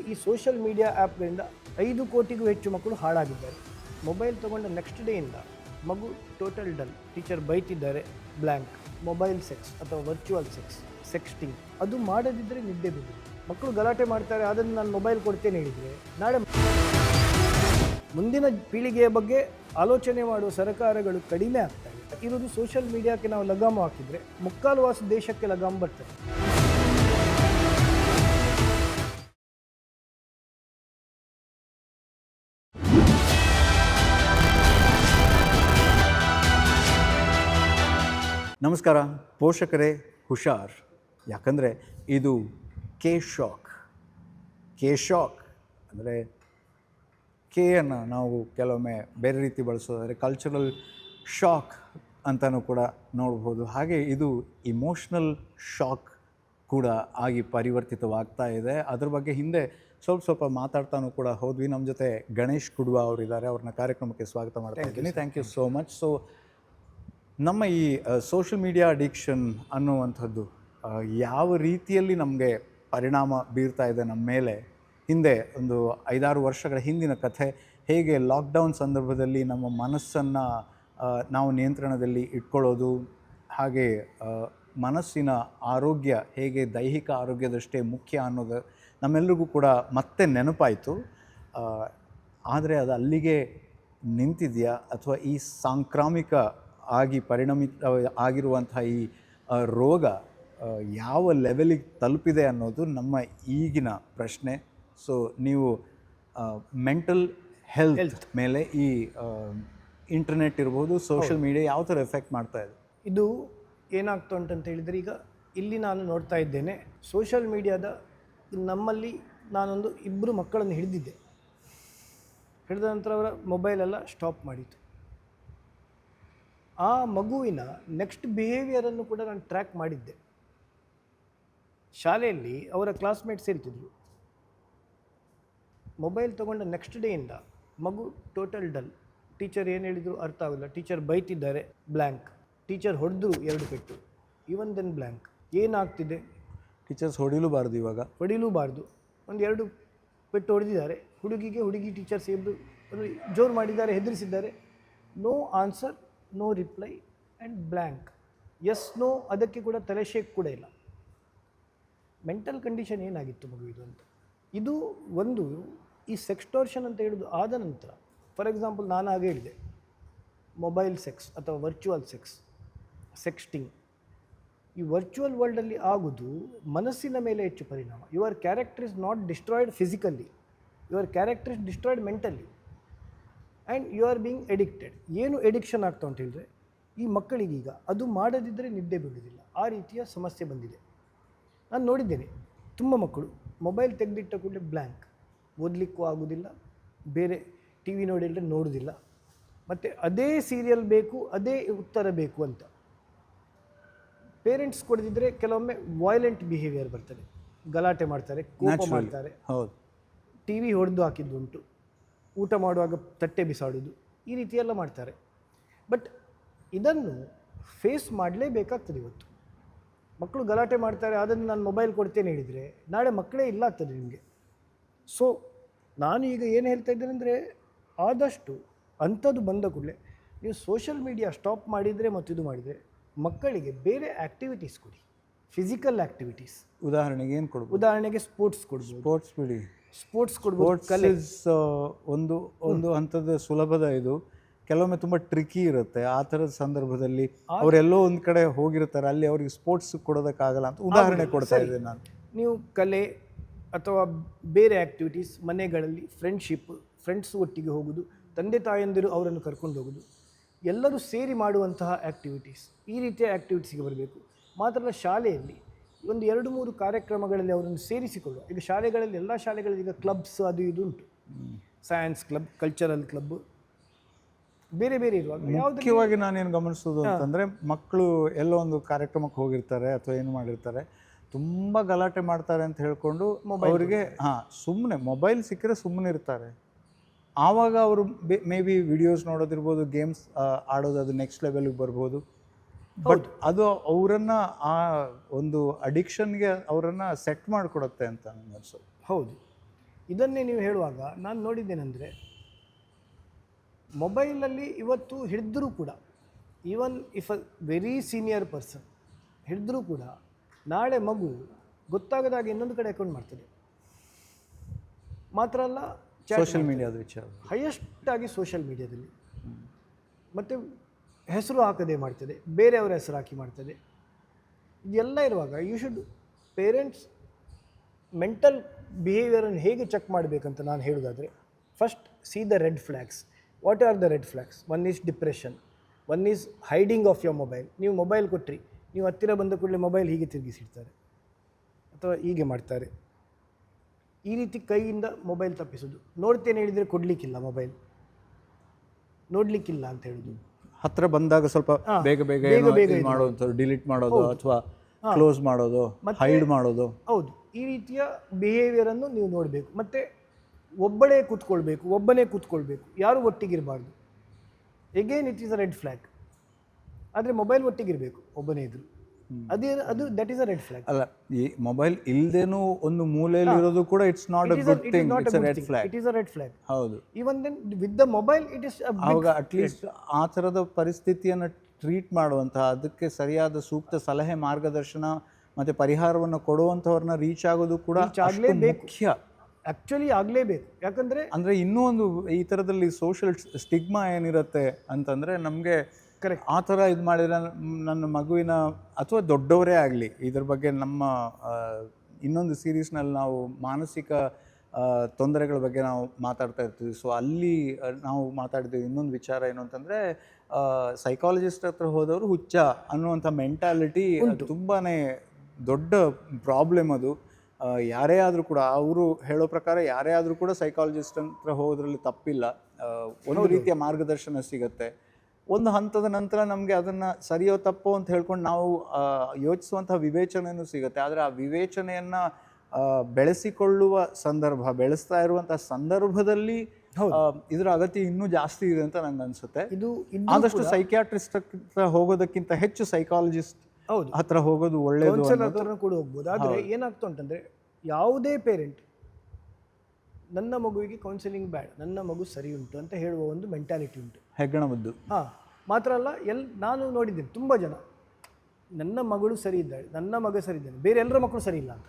ಈ social media ಆ್ಯಪ್ಗಳಿಂದ 5 ಕೋಟಿಗೂ ಹೆಚ್ಚು ಮಕ್ಕಳು ಹಾಳಾಗಿದ್ದಾರೆ. ಮೊಬೈಲ್ ತೊಗೊಂಡ ನೆಕ್ಸ್ಟ್ ಡೇಯಿಂದ ಮಗು ಟೋಟಲ್ ಡಲ್, ಟೀಚರ್ ಬೈತಿದ್ದಾರೆ, ಬ್ಲ್ಯಾಂಕ್, ಮೊಬೈಲ್ ಸೆಕ್ಸ್ ಅಥವಾ ವರ್ಚುವಲ್ ಸೆಕ್ಸ್, ಸೆಕ್ಸ್ಟಿಂಗ್ ಅದು ಮಾಡದಿದ್ದರೆ ನಿದ್ದೆ ಬಿದ್ದು ಮಕ್ಕಳು ಗಲಾಟೆ ಮಾಡ್ತಾರೆ. ಅದನ್ನು ನಾನು ಮೊಬೈಲ್ ಕೊಡ್ತೇನೆ ಹೇಳಿದರೆ ನಾಳೆ ಮುಂದಿನ ಪೀಳಿಗೆಯ ಬಗ್ಗೆ ಆಲೋಚನೆ ಮಾಡುವ ಸರ್ಕಾರಗಳು ಕಡಿಮೆ ಆಗ್ತಾ ಇದೆ. ಇರೋದು ಸೋಷಿಯಲ್ ಮೀಡಿಯಾಕ್ಕೆ ನಾವು ಲಗಾಮು ಹಾಕಿದರೆ ಮುಕ್ಕಾಲು ವಾಸ ದೇಶಕ್ಕೆ ಲಗಾಮು ಬರ್ತದೆ. ನಮಸ್ಕಾರ ಪೋಷಕರೇ, ಹುಷಾರ್. ಯಾಕಂದರೆ ಇದು ಕೆ ಶಾಕ್ ಅಂದರೆ ಕೆಯನ್ನು ನಾವು ಕೆಲವೊಮ್ಮೆ ಬೇರೆ ರೀತಿ ಬಳಸೋದಾದರೆ ಕಲ್ಚರಲ್ ಶಾಕ್ ಅಂತಲೂ ಕೂಡ ನೋಡ್ಬೋದು. ಹಾಗೆ ಇದು ಇಮೋಷ್ನಲ್ ಶಾಕ್ ಕೂಡ ಆಗಿ ಪರಿವರ್ತಿತವಾಗ್ತಾ ಇದೆ. ಅದ್ರ ಬಗ್ಗೆ ಹಿಂದೆ ಸ್ವಲ್ಪ ಮಾತಾಡ್ತಾನೂ ಕೂಡ ಹೋದ್ವಿ. ನಮ್ಮ ಜೊತೆ ಗಣೇಶ್ ಕುಡ್ವಾ ಅವರಿದ್ದಾರೆ, ಅವ್ರನ್ನ ಕಾರ್ಯಕ್ರಮಕ್ಕೆ ಸ್ವಾಗತ ಮಾಡ್ತಾ ಇದ್ದೀನಿ. Thank you so much. So ನಮ್ಮ ಈ ಸೋಷಿಯಲ್ ಮೀಡಿಯಾ ಅಡಿಕ್ಷನ್ ಅನ್ನುವಂಥದ್ದು ಯಾವ ರೀತಿಯಲ್ಲಿ ನಮಗೆ ಪರಿಣಾಮ ಬೀರ್ತಾ ಇದೆ ನಮ್ಮ ಮೇಲೆ, ಹಿಂದೆ ಒಂದು 5-6 ವರ್ಷಗಳ ಹಿಂದಿನ ಕಥೆ, ಹೇಗೆ ಲಾಕ್ಡೌನ್ ಸಂದರ್ಭದಲ್ಲಿ ನಮ್ಮ ಮನಸ್ಸನ್ನು ನಾವು ನಿಯಂತ್ರಣದಲ್ಲಿ ಇಟ್ಕೊಳ್ಳೋದು, ಹಾಗೆ ಮನಸ್ಸಿನ ಆರೋಗ್ಯ ಹೇಗೆ ದೈಹಿಕ ಆರೋಗ್ಯದಷ್ಟೇ ಮುಖ್ಯ ಅನ್ನೋದು ನಮ್ಮೆಲ್ಲರಿಗೂ ಕೂಡ ಮತ್ತೆ ನೆನಪಾಯಿತು. ಆದರೆ ಅದು ಅಲ್ಲಿಗೆ ನಿಂತಿದೆಯಾ ಅಥವಾ ಈ ಸಾಂಕ್ರಾಮಿಕ ಆಗಿ ಪರಿಣಮಿತ ಆಗಿರುವಂಥ ಈ ರೋಗ ಯಾವ ಲೆವೆಲಿಗೆ ತಲುಪಿದೆ ಅನ್ನೋದು ನಮ್ಮ ಈಗಿನ ಪ್ರಶ್ನೆ. ಸೊ ನೀವು ಮೆಂಟಲ್ ಹೆಲ್ತ್ ಮೇಲೆ ಈ ಇಂಟರ್ನೆಟ್ ಇರ್ಬೋದು, ಸೋಷಿಯಲ್ ಮೀಡಿಯಾ ಯಾವ ಥರ ಎಫೆಕ್ಟ್ ಮಾಡ್ತಾ ಇದೆ? ಇದು ಏನಾಗ್ತಾ ಉಂಟಂತ ಹೇಳಿದರೆ, ಈಗ ಇಲ್ಲಿ ನಾನು ನೋಡ್ತಾ ಇದ್ದೇನೆ ಸೋಷಿಯಲ್ ಮೀಡಿಯಾದ ನಮ್ಮಲ್ಲಿ ನಾನೊಂದು 2 ಮಕ್ಕಳನ್ನು ಹಿಡಿದ ನಂತರ ಅವರ ಮೊಬೈಲೆಲ್ಲ ಸ್ಟಾಪ್ ಮಾಡಿತು. ಆ ಮಗುವಿನ ನೆಕ್ಸ್ಟ್ ಬಿಹೇವಿಯರನ್ನು ಕೂಡ ನಾನು ಟ್ರ್ಯಾಕ್ ಮಾಡಿದ್ದೆ. ಶಾಲೆಯಲ್ಲಿ ಅವರ ಕ್ಲಾಸ್ಮೇಟ್ಸ್ ಹೇಳ್ತಿದ್ರು, ಮೊಬೈಲ್ ತೊಗೊಂಡ ನೆಕ್ಸ್ಟ್ ಡೇಯಿಂದ ಮಗು ಟೋಟಲ್ ಡಲ್, ಟೀಚರ್ ಏನು ಹೇಳಿದ್ರು ಅರ್ಥ ಆಗಿಲ್ಲ, ಟೀಚರ್ ಬೈತಿದ್ದಾರೆ, ಬ್ಲ್ಯಾಂಕ್, ಟೀಚರ್ ಹೊಡೆದ್ರು 2 ಪೆಟ್ಟು, ಇವನ್ ದೆನ್ ಬ್ಲ್ಯಾಂಕ್. ಏನಾಗ್ತಿದೆ? ಟೀಚರ್ಸ್ ಹೊಡಿಲೂಬಾರ್ದು, ಇವಾಗ ಹೊಡಿಲೂಬಾರ್ದು. 1-2 ಪೆಟ್ಟು ಹೊಡೆದಿದ್ದಾರೆ ಹುಡುಗಿ ಟೀಚರ್ಸ್ ಇಬ್ಬರು ಜೋರು ಮಾಡಿದ್ದಾರೆ, ಹೆದರಿಸಿದ್ದಾರೆ. No answer, no reply and blank. Yes no ಅದಕ್ಕೆ ಕೂಡ ತಲೆ ಶೇಕ್ ಕೂಡ ಇಲ್ಲ. ಮೆಂಟಲ್ ಕಂಡೀಷನ್ ಏನಾಗಿತ್ತು ಮಗುವಿದು ಅಂತ. ಇದು ಒಂದು ಈ ಸೆಕ್ಸ್ಟೋರ್ಷನ್ ಅಂತ ಹೇಳೋದು ಆದ ನಂತರ, ಫಾರ್ ಎಕ್ಸಾಂಪಲ್ ನಾನು ಹಾಗೆ ಹೇಳಿದೆ, ಮೊಬೈಲ್ ಸೆಕ್ಸ್ ಅಥವಾ ವರ್ಚುವಲ್ ಸೆಕ್ಸ್, ಸೆಕ್ಸ್ಟಿಂಗ್, ಈ ವರ್ಚುವಲ್ ವರ್ಲ್ಡಲ್ಲಿ ಆಗೋದು ಮನಸ್ಸಿನ ಮೇಲೆ ಹೆಚ್ಚು ಪರಿಣಾಮ. Your character is not destroyed physically, your character is destroyed mentally and you are being addicted. ಏನು ಎಡಿಕ್ಷನ್ ಆಗ್ತಾ ಅಂತ ಹೇಳಿದ್ರೆ, ಈ ಮಕ್ಕಳಿಗೀಗ ಅದು ಮಾಡದಿದ್ದರೆ ನಿದ್ದೆ ಬೀಳುವುದಿಲ್ಲ, ಆ ರೀತಿಯ ಸಮಸ್ಯೆ ಬಂದಿದೆ. ನಾನು ನೋಡಿದ್ದೇನೆ ತುಂಬ ಮಕ್ಕಳು ಮೊಬೈಲ್ ತೆಗೆದಿಟ್ಟ ಕೂಡಲೇ ಬ್ಲ್ಯಾಂಕ್, ಓದಲಿಕ್ಕೂ ಆಗೋದಿಲ್ಲ, ಬೇರೆ ಟಿ ವಿ ನೋಡಿದರೆ ನೋಡೋದಿಲ್ಲ, ಮತ್ತು ಅದೇ ಸೀರಿಯಲ್ ಬೇಕು, ಅದೇ ಉತ್ತರ ಬೇಕು ಅಂತ. ಪೇರೆಂಟ್ಸ್ ಕೊಡದಿದ್ದರೆ ಕೆಲವೊಮ್ಮೆ ವಾಯ್ಲೆಂಟ್ ಬಿಹೇವಿಯರ್ ಬರ್ತದೆ, ಗಲಾಟೆ ಮಾಡ್ತಾರೆ, ಕೋಪ ಮಾಡ್ತಾರೆ. ಹೌದು, ಟಿ ವಿ ಹೊಡೆದು ಹಾಕಿದ್ದುಂಟು, ಊಟ ಮಾಡುವಾಗ ತಟ್ಟೆ ಬಿಸಾಡೋದು, ಈ ರೀತಿಯೆಲ್ಲ ಮಾಡ್ತಾರೆ. ಬಟ್ ಇದನ್ನು ಫೇಸ್ ಮಾಡಲೇಬೇಕಾಗ್ತದೆ. ಇವತ್ತು ಮಕ್ಕಳು ಗಲಾಟೆ ಮಾಡ್ತಾರೆ, ಅದನ್ನು ನಾನು ಮೊಬೈಲ್ ಕೊಡ್ತೇನೆ ಹೇಳಿದರೆ ನಾಳೆ ಮಕ್ಕಳೇ ಇಲ್ಲ ಆಗ್ತದೆ ನಿಮಗೆ. ಸೊ ನಾನು ಈಗ ಏನು ಹೇಳ್ತಾ ಇದ್ದೇನೆ ಅಂದರೆ, ಆದಷ್ಟು ಅಂಥದ್ದು ಬಂದ ಕೂಡಲೇ ನೀವು ಸೋಷಿಯಲ್ ಮೀಡಿಯಾ ಸ್ಟಾಪ್ ಮಾಡಿದರೆ ಮತ್ತು ಇದು ಮಾಡಿದರೆ ಮಕ್ಕಳಿಗೆ ಬೇರೆ ಆ್ಯಕ್ಟಿವಿಟೀಸ್ ಕೊಡಿ, ಫಿಸಿಕಲ್ ಆ್ಯಕ್ಟಿವಿಟೀಸ್. ಉದಾಹರಣೆಗೆ ಏನು ಕೊಡ್ಬೋದು? ಉದಾಹರಣೆಗೆ ಸ್ಪೋರ್ಟ್ಸ್ ಕೊಡ್ಬೋದು. ಸ್ಪೋರ್ಟ್ಸ್ ಬಿಡಿ, ಸ್ಪೋರ್ಟ್ಸ್ ಕೊಡ್ಬೋದು. ಕಲೆ ಒಂದು ಹಂತದ ಸುಲಭದ, ಇದು ಕೆಲವೊಮ್ಮೆ ತುಂಬ ಟ್ರಿಕಿ ಇರುತ್ತೆ. ಆ ಥರದ ಸಂದರ್ಭದಲ್ಲಿ ಅವರೆಲ್ಲೋ ಒಂದು ಕಡೆ ಹೋಗಿರ್ತಾರೆ, ಅಲ್ಲಿ ಅವ್ರಿಗೆ ಸ್ಪೋರ್ಟ್ಸ್ ಕೊಡೋದಕ್ಕಾಗಲ್ಲ ಅಂತ ಉದಾಹರಣೆ ಕೊಡ್ತಾ ಇದ್ದೆ ನಾನು. ನೀವು ಕಲೆ ಅಥವಾ ಬೇರೆ ಆ್ಯಕ್ಟಿವಿಟೀಸ್, ಮನೆಗಳಲ್ಲಿ ಫ್ರೆಂಡ್ಸ್ ಒಟ್ಟಿಗೆ ಹೋಗೋದು, ತಂದೆ ತಾಯಂದಿರು ಅವರನ್ನು ಕರ್ಕೊಂಡು ಹೋಗೋದು, ಎಲ್ಲರೂ ಸೇರಿ ಮಾಡುವಂತಹ ಆ್ಯಕ್ಟಿವಿಟೀಸ್, ಈ ರೀತಿಯ ಆ್ಯಕ್ಟಿವಿಟೀಸ್ಗೆ ಬರಬೇಕು. ಮಾತ್ರ ಅಲ್ಲ, ಶಾಲೆಯಲ್ಲಿ ಒಂದು 2-3 ಕಾರ್ಯಕ್ರಮಗಳಲ್ಲಿ ಅವರನ್ನು ಸೇರಿಸಿಕೊಳ್ಳುವ. ಈಗ ಶಾಲೆಗಳಲ್ಲಿ, ಎಲ್ಲ ಶಾಲೆಗಳಲ್ಲಿ ಈಗ ಕ್ಲಬ್ಸ್ ಅದು ಇದು ಉಂಟು, ಸೈನ್ಸ್ ಕ್ಲಬ್, ಕಲ್ಚರಲ್ ಕ್ಲಬ್, ಬೇರೆ ಬೇರೆ ಇರುವಾಗ ಮುಖ್ಯವಾಗಿ ನಾನೇನು ಗಮನಿಸೋದು ಅಂತಂದರೆ, ಮಕ್ಕಳು ಎಲ್ಲೋ ಒಂದು ಕಾರ್ಯಕ್ರಮಕ್ಕೆ ಹೋಗಿರ್ತಾರೆ ಅಥವಾ ಏನು ಮಾಡಿರ್ತಾರೆ, ತುಂಬ ಗಲಾಟೆ ಮಾಡ್ತಾರೆ ಅಂತ ಹೇಳ್ಕೊಂಡು ಅವರಿಗೆ ಸುಮ್ಮನೆ ಮೊಬೈಲ್ ಸಿಕ್ಕರೆ ಸುಮ್ಮನೆ ಇರ್ತಾರೆ. ಆವಾಗ ಅವರು ಮೇ ಬಿ ವಿಡಿಯೋಸ್ ನೋಡೋದಿರ್ಬೋದು, ಗೇಮ್ಸ್ ಆಡೋದು, ಅದು ನೆಕ್ಸ್ಟ್ ಲೆವೆಲ್ಗೆ ಬರ್ಬೋದು. ಬಟ್ ಅದು ಅವರನ್ನು ಆ ಒಂದು ಅಡಿಕ್ಷನ್ಗೆ ಅವರನ್ನು ಸೆಟ್ ಮಾಡಿಕೊಡುತ್ತೆ ಅಂತ ನನಗೆ ಅನ್ಸೋದು. ಹೌದು, ಇದನ್ನೇ ನೀವು ಹೇಳುವಾಗ ನಾನು ನೋಡಿದ್ದೇನೆಂದರೆ, ಮೊಬೈಲಲ್ಲಿ ಇವತ್ತು ಹಿಡಿದ್ರೂ ಕೂಡ, even if a very senior person ಹಿಡಿದ್ರೂ ಕೂಡ ನಾಳೆ ಮಗು ಗೊತ್ತಾಗದಾಗೆ ಇನ್ನೊಂದು ಕಡೆ ಅಕೌಂಟ್ ಮಾಡ್ತದೆ. ಮಾತ್ರ ಅಲ್ಲ, ಸೋಷಿಯಲ್ ಮೀಡಿಯಾದ ವಿಚಾರ ಹೈಯೆಸ್ಟ್ ಆಗಿ ಸೋಷಿಯಲ್ ಮೀಡಿಯಾದಲ್ಲಿ, ಮತ್ತು ಹೆಸರು ಹಾಕದೆ ಮಾಡ್ತದೆ, ಬೇರೆಯವರ ಹೆಸರು ಹಾಕಿ ಮಾಡ್ತದೆ. ಇದೆಲ್ಲ ಇರುವಾಗ ಯು ಶುಡ್ ಪೇರೆಂಟ್ಸ್ ಮೆಂಟಲ್ ಬಿಹೇವಿಯರನ್ನು ಹೇಗೆ ಚೆಕ್ ಮಾಡಬೇಕಂತ ನಾನು ಹೇಳೋದಾದರೆ, first C the red flags. What are the red flags? One is depression, one is hiding of your mobile. ನೀವು ಮೊಬೈಲ್ ಕೊಟ್ಟರೆ ನೀವು ಹತ್ತಿರ ಬಂದ ಕೂಡಲೇ ಮೊಬೈಲ್ ಹೀಗೆ ತಿರುಗಿಸಿಡ್ತಾರೆ ಅಥವಾ ಹೀಗೆ ಮಾಡ್ತಾರೆ. ಈ ರೀತಿ ಕೈಯಿಂದ ಮೊಬೈಲ್ ತಪ್ಪಿಸೋದು. ನೋಡ್ತೇನೆ ಹೇಳಿದರೆ ಕೊಡಲಿಕ್ಕಿಲ್ಲ ಮೊಬೈಲ್, ನೋಡಲಿಕ್ಕಿಲ್ಲ ಅಂತ ಹೇಳೋದು. ಹತ್ರ ಬಂದಾಗ ಸ್ವಲ್ಪ ಬೇಗ ಬೇಗ ಮಾಡೋದು, ಡಿಲೀಟ್ ಮಾಡೋದು ಅಥವಾ ಕ್ಲೋಸ್ ಮಾಡೋದು, ಹೈಡ್ ಮಾಡೋದು. ಹೌದು, ಈ ರೀತಿಯ ಬಿಹೇವಿಯರನ್ನು ನೀವು ನೋಡಬೇಕು. ಮತ್ತು ಒಬ್ಬನೇ ಕೂತ್ಕೊಳ್ಬೇಕು, ಯಾರು ಒಟ್ಟಿಗಿರಬಾರ್ದು. Again it is a red flag. ಆದರೆ ಮೊಬೈಲ್ ಒಟ್ಟಿಗಿರಬೇಕು, ಒಬ್ಬನೇ ಇದ್ರು ಅದು that is a red flag. ಅಲ್ಲ, ಈ ಮೊಬೈಲ್ ಇಲ್ದೇನೂ ಒಂದು ಮೂಲೆಯಲ್ಲಿ ಇರೋದು ಕೂಡ it's not a good thing, it's a red flag. It is a red flag. ಹೌದು. Even then with the mobile it is ಆವಾಗ ಅಟ್ಲೀಸ್ಟ್ ಆ ಥರದ ಪರಿಸ್ಥಿತಿಯನ್ನು ಟ್ರೀಟ್ ಮಾಡುವಂತಹ, ಅದಕ್ಕೆ ಸರಿಯಾದ ಸೂಕ್ತ ಸಲಹೆ, ಮಾರ್ಗದರ್ಶನ ಮತ್ತು ಪರಿಹಾರವನ್ನು ಕೊಡುವಂಥವ್ರನ್ನ ರೀಚ್ ಆಗೋದು ಕೂಡ ಮುಖ್ಯ. ಆ್ಯಕ್ಚುಲಿ ಆಗಲೇಬೇಕು. ಯಾಕಂದರೆ ಅಂದರೆ ಇನ್ನೂ ಒಂದು ಈ ಥರದಲ್ಲಿ ಸೋಷಿಯಲ್ ಸ್ಟಿಗ್ಮಾ ಏನಿರುತ್ತೆ ಅಂತಂದರೆ, ನಮಗೆ ಕರೆಕ್ಟ್ ಆ ಥರ ಇದು ಮಾಡಿದರೆ ನನ್ನ ಮಗುವಿನ ಅಥವಾ ದೊಡ್ಡವರೇ ಆಗಲಿ, ಇದ್ರ ಬಗ್ಗೆ ನಮ್ಮ ಇನ್ನೊಂದು ಸೀರೀಸ್ನಲ್ಲಿ ನಾವು ಮಾನಸಿಕ ತೊಂದರೆಗಳ ಬಗ್ಗೆ ನಾವು ಮಾತಾಡ್ತಾ ಇರ್ತೀವಿ. ಸೊ ಅಲ್ಲಿ ನಾವು ಮಾತಾಡಿದ್ದೀವಿ. ಇನ್ನೊಂದು ವಿಚಾರ ಏನು ಅಂತಂದರೆ, ಸೈಕಾಲಜಿಸ್ಟ್ ಹತ್ರ ಹೋದವರು ಹುಚ್ಚ ಅನ್ನುವಂಥ ಮೆಂಟಾಲಿಟಿ ತುಂಬಾ ದೊಡ್ಡ ಪ್ರಾಬ್ಲಮ್. ಅದು ಯಾರೇ ಆದರೂ ಕೂಡ, ಅವರು ಹೇಳೋ ಪ್ರಕಾರ ಯಾರೇ ಆದರೂ ಕೂಡ ಸೈಕಾಲಜಿಸ್ಟ್ ಹತ್ರ ಹೋಗೋದ್ರಲ್ಲಿ ತಪ್ಪಿಲ್ಲ. ಒಂದು ರೀತಿಯ ಮಾರ್ಗದರ್ಶನ ಸಿಗುತ್ತೆ. ಒಂದು ಹಂತದ ನಂತರ ನಮಗೆ ಅದನ್ನು ಸರಿಯೋ ತಪ್ಪೋ ಅಂತ ಹೇಳ್ಕೊಂಡು ನಾವು ಯೋಚಿಸುವಂಥ ವಿವೇಚನೆಯೂ ಸಿಗುತ್ತೆ. ಆದರೆ ಆ ವಿವೇಚನೆಯನ್ನು ಬೆಳೆಸಿಕೊಳ್ಳುವ ಸಂದರ್ಭ, ಇರುವಂಥ ಸಂದರ್ಭದಲ್ಲಿ ಇದರ ಅಗತ್ಯ ಇನ್ನೂ ಜಾಸ್ತಿ ಇದೆ ಅಂತ ನಂಗೆ ಅನಿಸುತ್ತೆ. ಆದಷ್ಟು ಸೈಕ್ಯಾಟ್ರಿಸ್ಟ್ ಹತ್ರ ಹೋಗೋದಕ್ಕಿಂತ ಹೆಚ್ಚು ಸೈಕಾಲಜಿಸ್ಟ್ ಹತ್ರ ಹೋಗೋದು ಒಳ್ಳೆಯದು. ಕೂಡ ಹೋಗ್ಬೋದು. ಆದರೆ ಏನಾಗ್ತಾ ಉಂಟಂದರೆ, ಯಾವುದೇ ಪೇರೆಂಟ್ ನನ್ನ ಮಗುವಿಗೆ ಕೌನ್ಸಿಲಿಂಗ್ ಬೇಡ, ನನ್ನ ಮಗು ಸರಿ ಉಂಟು ಅಂತ ಹೇಳುವ ಒಂದು ಮೆಂಟಾಲಿಟಿ ಉಂಟು, ಹೆಗ್ಗಣವದ್ದು. ಮಾತ್ರ ಅಲ್ಲ, ನಾನು ನೋಡಿದ್ದೇನೆ ತುಂಬ ಜನ, ನನ್ನ ಮಗಳು ಸರಿ ಇದ್ದಾಳೆ, ನನ್ನ ಮಗ ಸರಿ ಇದ್ದಾನೆ, ಬೇರೆ ಎಲ್ಲರ ಮಕ್ಕಳು ಸರಿ ಇಲ್ಲ ಅಂತ.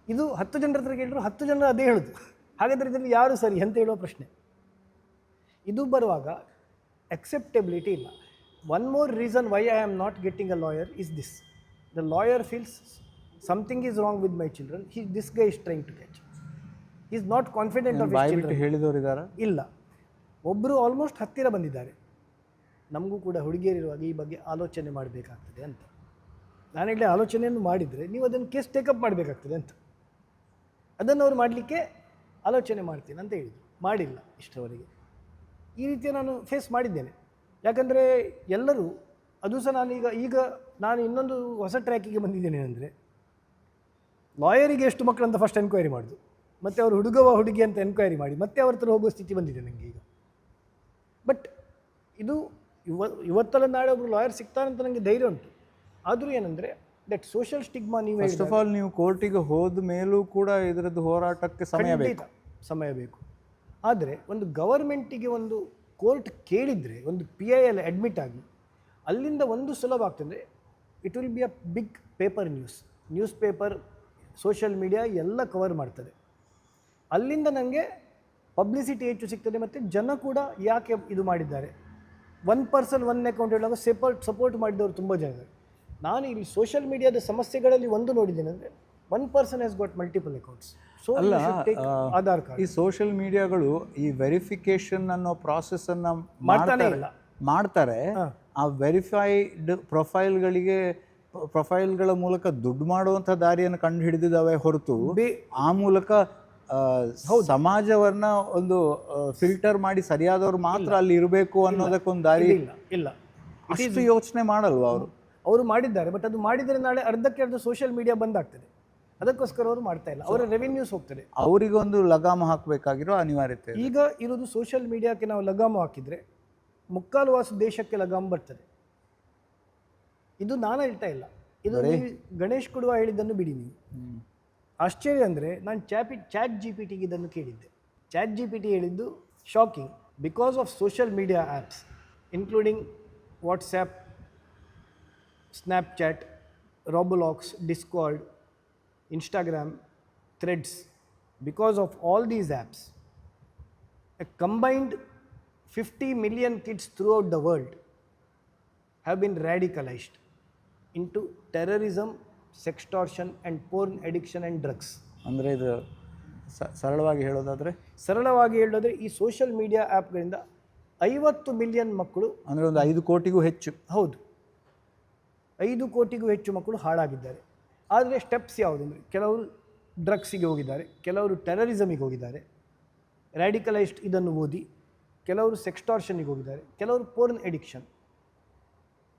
ಇದು 10 ಜನರ ಹತ್ರ ಕೇಳಿದ್ರು 10 ಜನರು ಅದೇ ಹೇಳೋದು. ಹಾಗಾದರೆ ಇದರಲ್ಲಿ ಯಾರು ಸರಿ ಅಂತ ಹೇಳುವ ಪ್ರಶ್ನೆ. ಇದು ಬರುವಾಗ acceptability ಇಲ್ಲ. One more reason why I am not getting a lawyer is this. The lawyer feels something is wrong with my children. This guy is trying to catch. He is not confident of his children. ಹೇಳಿದವರಿದ್ದಾರೆ? ಇಲ್ಲ. ಒಬ್ಬರು almost ಹತ್ತಿರ ಬಂದಿದ್ದಾರೆ. ನಮಗೂ ಕೂಡ ಹುಡುಗಿಯರಿರುವಾಗ ಈ ಬಗ್ಗೆ ಆಲೋಚನೆ ಮಾಡಬೇಕಾಗ್ತದೆ ಅಂತ. ನಾನು ಹೇಳಿ ಆಲೋಚನೆಯನ್ನು ಮಾಡಿದರೆ ನೀವು ಅದನ್ನು ಕೇಸ್ ಟೇಕಪ್ ಮಾಡಬೇಕಾಗ್ತದೆ ಅಂತ. ಅದನ್ನು ಅವ್ರು ಮಾಡಲಿಕ್ಕೆ ಆಲೋಚನೆ ಮಾಡ್ತೀನಿ ಅಂತ ಹೇಳಿದರು. ಮಾಡಿಲ್ಲ ಇಷ್ಟರವರೆಗೆ. ಈ ರೀತಿಯ ನಾನು ಫೇಸ್ ಮಾಡಿದ್ದೇನೆ. ಯಾಕಂದರೆ ಎಲ್ಲರೂ ಅದು ಸಹ ಈಗ ನಾನು ಇನ್ನೊಂದು ಹೊಸ ಟ್ರ್ಯಾಕಿಗೆ ಬಂದಿದ್ದೇನೆ ಅಂದರೆ, ಲಾಯರಿಗೆ ಎಷ್ಟು ಮಕ್ಕಳು ಅಂತ ಫಸ್ಟ್ ಎನ್ಕ್ವೈರಿ ಮಾಡೋದು, ಮತ್ತು ಅವರು ಹುಡುಗಿ ಅಂತ ಎನ್ಕ್ವೈರಿ ಮಾಡಿ ಮತ್ತೆ ಅವ್ರ ಹತ್ರ ಹೋಗೋ ಸ್ಥಿತಿ ಬಂದಿದೆ ನನಗೆ ಈಗ. ಬಟ್ ಇದು ಇವತ್ತಲ್ಲ ನಾಳೆ ಒಬ್ಬರು ಲಾಯರ್ ಸಿಗ್ತಾರೆ ಅಂತ ನನಗೆ ಧೈರ್ಯ ಉಂಟು. ಆದರೂ ಏನಂದರೆ ದಟ್ ಸೋಷಿಯಲ್ ಸ್ಟಿಗ್ಮಾ, ನೀವು ಫಸ್ಟ್ ಆಫ್ ಆಲ್ ನೀವು ಕೋರ್ಟಿಗೆ ಹೋದ ಮೇಲೂ ಕೂಡ ಇದರದ್ದು ಹೋರಾಟಕ್ಕೆ ಸಮಯ ಬೇಕು. ಆದರೆ ಒಂದು ಗವರ್ಮೆಂಟಿಗೆ ಒಂದು ಕೋರ್ಟ್ ಕೇಳಿದರೆ, ಒಂದು PIL ಅಡ್ಮಿಟ್ ಆಗಿ ಅಲ್ಲಿಂದ ಒಂದು ಸುಲಭ ಆಗ್ತದೆ. It will be a big paper newspaper, social media ಎಲ್ಲ ಕವರ್ ಮಾಡ್ತದೆ. ಅಲ್ಲಿಂದ ನನಗೆ ಪಬ್ಲಿಸಿಟಿ ಹೆಚ್ಚು ಸಿಗ್ತದೆ. ಮತ್ತು ಜನ ಕೂಡ ಯಾಕೆ ಇದು ಮಾಡಿದ್ದಾರೆ, 1 ಪರ್ಸನ್ 1 ಅಕೌಂಟ್ ಹೇಳುವಾಗ ಸಪೋರ್ಟ್ ಮಾಡಿದವರು ತುಂಬ ಜನ. ನಾನು ಇಲ್ಲಿ ಸೋಷಿಯಲ್ ಮೀಡಿಯಾದ ಸಮಸ್ಯೆಗಳಲ್ಲಿ ಒಂದು ನೋಡಿದ್ದೇನೆ ಅಂದರೆ, 1 person has got multiple accounts. So Aadhaar card, ಈ ಸೋಷಿಯಲ್ ಮೀಡಿಯಾಗಳು ಈ ವೆರಿಫಿಕೇಶನ್ ಅನ್ನೋ ಪ್ರಾಸೆಸ್ಸನ್ನು ಮಾಡ್ತಾರೆ. ಆ ವೆರಿಫೈಡ್ ಪ್ರೊಫೈಲ್ಗಳ ಮೂಲಕ ದುಡ್ಡು ಮಾಡುವಂಥ ದಾರಿಯನ್ನು ಕಂಡು ಹಿಡಿದಿದ್ದಾವೆ ಹೊರತು ಆ ಮೂಲಕ ಸಮಾಜವನ್ನ ಒಂದು ಫಿಲ್ಟರ್ ಮಾಡಿ ಸರಿಯಾದವ್ರು ಮಾತ್ರ ಅಲ್ಲಿ ಇರಬೇಕು ಅನ್ನೋದಕ್ಕೊಂದು ದಾರಿ ಇಲ್ಲ. ಅಷ್ಟು ಯೋಚನೆ ಮಾಡಲ್ವ ಅವರು ಮಾಡಿದ್ದಾರೆ. ಬಟ್ ಅದು ಮಾಡಿದರೆ ನಾಳೆ ಅರ್ಧಕ್ಕೆ ಅರ್ಧ ಸೋಷಿಯಲ್ ಮೀಡಿಯಾ ಬಂದಾಗ್ತದೆ. ಅದಕ್ಕೋಸ್ಕರ ಅವರು ಮಾಡ್ತಾ ಇಲ್ಲ. ಅವರ ರೆವಿನ್ಯೂಸ್ ಹೋಗ್ತದೆ. ಅವರಿಗೊಂದು ಲಗಾಮ ಹಾಕಬೇಕಾಗಿರೋ ಅನಿವಾರ್ಯತೆ ಈಗ ಇರೋದು. ಸೋಷಿಯಲ್ ಮೀಡಿಯಾಕ್ಕೆ ನಾವು ಲಗಾಮ ಹಾಕಿದರೆ 3/4 ದೇಶಕ್ಕೆ ಲಗಾಮ ಬರ್ತದೆ. ಇದು ನಾನು ಹೇಳ್ತಾ ಇಲ್ಲ, ಇದು ಗಣೇಶ್ ಕೊಡುವ ಹೇಳಿದ್ದನ್ನು ಬಿಡಿ ನೀವು. ಆಶ್ಚರ್ಯ ಅಂದರೆ ನಾನು ಚಾಟ್ ಜಿ ಪಿ ಟಿಗೆ ಇದನ್ನು ಕೇಳಿದ್ದೆ. ಚಾಟ್ ಜಿ ಪಿ ಟಿ ಹೇಳಿದ್ದು shocking, because of social media apps including WhatsApp, Snapchat, Roblox, Discord, Instagram, Threads, because of all these apps, a combined 50 million kids throughout the world have been radicalized into terrorism, sextortion and porn addiction and drugs. ಅಂದರೆ ಇದು ಸರಳವಾಗಿ ಹೇಳೋದಾದರೆ ಸರಳವಾಗಿ ಹೇಳೋದ್ರೆ ಈ social media ಆ್ಯಪ್ಗಳಿಂದ 50 million ಮಕ್ಕಳು, ಅಂದರೆ ಒಂದು 5 ಕೋಟಿಗೂ ಹೆಚ್ಚು, ಹೌದು 5 ಕೋಟಿಗೂ ಹೆಚ್ಚು ಮಕ್ಕಳು ಹಾಳಾಗಿದ್ದಾರೆ. ಆದರೆ ಸ್ಟೆಪ್ಸ್ ಯಾವುದಂದರೆ ಕೆಲವರು ಡ್ರಗ್ಸಿಗೆ ಹೋಗಿದ್ದಾರೆ, ಕೆಲವರು ಟೆರರಿಸಮಿಗೆ ಹೋಗಿದ್ದಾರೆ, ರ್ಯಾಡಿಕಲೈಸ್ಡ್ ಇದನ್ನು ಓದಿ, ಕೆಲವರು ಸೆಕ್ಸ್ಟಾರ್ಷನ್ಗೆ ಹೋಗಿದ್ದಾರೆ, ಕೆಲವರು ಪೋರ್ನ್ ಎಡಿಕ್ಷನ್.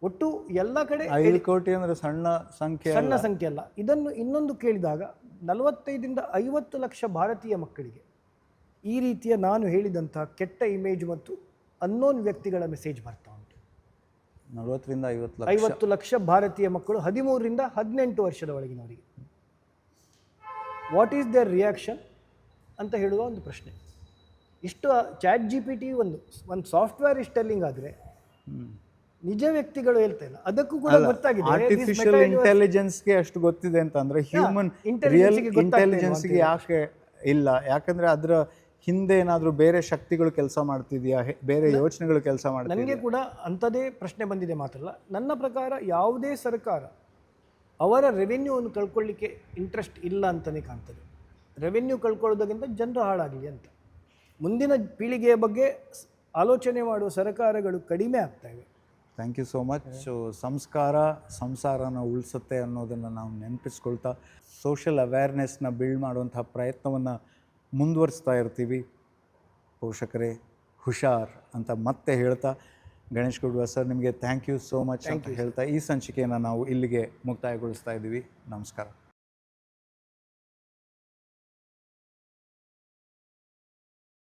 ಒಟ್ಟು ಎಲ್ಲ ಕಡೆ 5 ಕೋಟಿ ಅಂದರೆ ಸಣ್ಣ ಸಂಖ್ಯೆ ಅಲ್ಲ. ಇದನ್ನು ಇನ್ನೊಂದು ಕೇಳಿದಾಗ 45ರಿಂದ 50 ಲಕ್ಷ ಭಾರತೀಯ ಮಕ್ಕಳಿಗೆ ಈ ರೀತಿಯ ನಾನು ಹೇಳಿದಂತಹ ಕೆಟ್ಟ ಇಮೇಜ್ ಮತ್ತು ಅನ್ನೋನ್ ವ್ಯಕ್ತಿಗಳ ಮೆಸೇಜ್ ಬರ್ತಾ ಉಂಟು. 40ರಿಂದ 50 ಲಕ್ಷ ಭಾರತೀಯ ಮಕ್ಕಳು 13ರಿಂದ 18 ವರ್ಷದ ಒಳಗಿನವರಿಗೆ. ವಾಟ್ ಈಸ್ ದೇರ್ ರಿಯಾಕ್ಷನ್ ಅಂತ ಹೇಳುವ ಒಂದು ಪ್ರಶ್ನೆ. ಇಷ್ಟು ಚಾಟ್ ಜಿ ಪಿ ಟಿ ಒಂದು ಸಾಫ್ಟ್ವೇರ್ ಟೆಲ್ಲಿಂಗ್ ಆದರೆ ನಿಜ ವ್ಯಕ್ತಿಗಳು ಹೇಳ್ತಾ ಇಲ್ಲ. ಅದಕ್ಕೂ ಕೂಡ ಗೊತ್ತಾಗಿದೆ, ಆರ್ಟಿಫಿಷಿಯಲ್ ಇಂಟೆಲಿಜೆನ್ಸ್ಗೆ ಅಷ್ಟು ಗೊತ್ತಿದೆ ಅಂತ ಅಂದರೆ ಹ್ಯೂಮನ್ ರಿಯಲ್ ಇಂಟೆಲಿಜೆನ್ಸ್ಗೆ ಯಾಕೆ ಇಲ್ಲ? ಯಾಕಂದರೆ ಅದರ ಹಿಂದೆ ಏನಾದರೂ ಬೇರೆ ಶಕ್ತಿಗಳು ಕೆಲಸ ಮಾಡ್ತಿದೆಯಾ, ಬೇರೆ ಯೋಚನೆಗಳು ಕೆಲಸ ಮಾಡ್ತಿದೆಯಾ? ನನಗೆ ಕೂಡ ಅಂಥದ್ದೇ ಪ್ರಶ್ನೆ ಬಂದಿದೆ ಮಾತ್ರಲ್ಲ. ನನ್ನ ಪ್ರಕಾರ ಯಾವುದೇ ಸರ್ಕಾರ ಅವರ ರೆವೆನ್ಯೂವನ್ನು ಕಳ್ಕೊಳ್ಳಿಕ್ಕೆ ಇಂಟ್ರೆಸ್ಟ್ ಇಲ್ಲ ಅಂತಲೇ ಕಾಣ್ತದೆ. ರೆವೆನ್ಯೂ ಕಳ್ಕೊಳ್ಳೋದಕ್ಕಿಂತ ಜನರು ಹಾಳಾಗಲಿ ಅಂತ. ಮುಂದಿನ ಪೀಳಿಗೆಯ ಬಗ್ಗೆ ಆಲೋಚನೆ ಮಾಡುವ ಸರ್ಕಾರಗಳು ಕಡಿಮೆ ಆಗ್ತವೆ. Thank you so much. So ಸಂಸಾರನ ಉಳಿಸುತ್ತೆ ಅನ್ನೋದನ್ನು ನಾವು ನೆನಪಿಸ್ಕೊಳ್ತಾ ಸೋಷಿಯಲ್ ಅವೇರ್ನೆಸ್ನ ಬಿಲ್ಡ್ ಮಾಡುವಂತಹ ಪ್ರಯತ್ನವನ್ನು ಮುಂದುವರಿಸ್ತಾ ಇರ್ತೀವಿ. ಪೋಷಕರೇ ಹುಷಾರ್ ಅಂತ ಮತ್ತೆ ಹೇಳ್ತಾ, ಗಣೇಶ್ ಗುಡ್ವಾ ಸರ್ ನಿಮಗೆ ಥ್ಯಾಂಕ್ ಯು ಸೋ ಮಚ್ ಅಂತ ಹೇಳ್ತಾ ಈ ಸಂಚಿಕೆಯನ್ನು ನಾವು ಇಲ್ಲಿಗೆ ಮುಕ್ತಾಯಗೊಳಿಸ್ತಾ ಇದ್ದೀವಿ. ನಮಸ್ಕಾರ.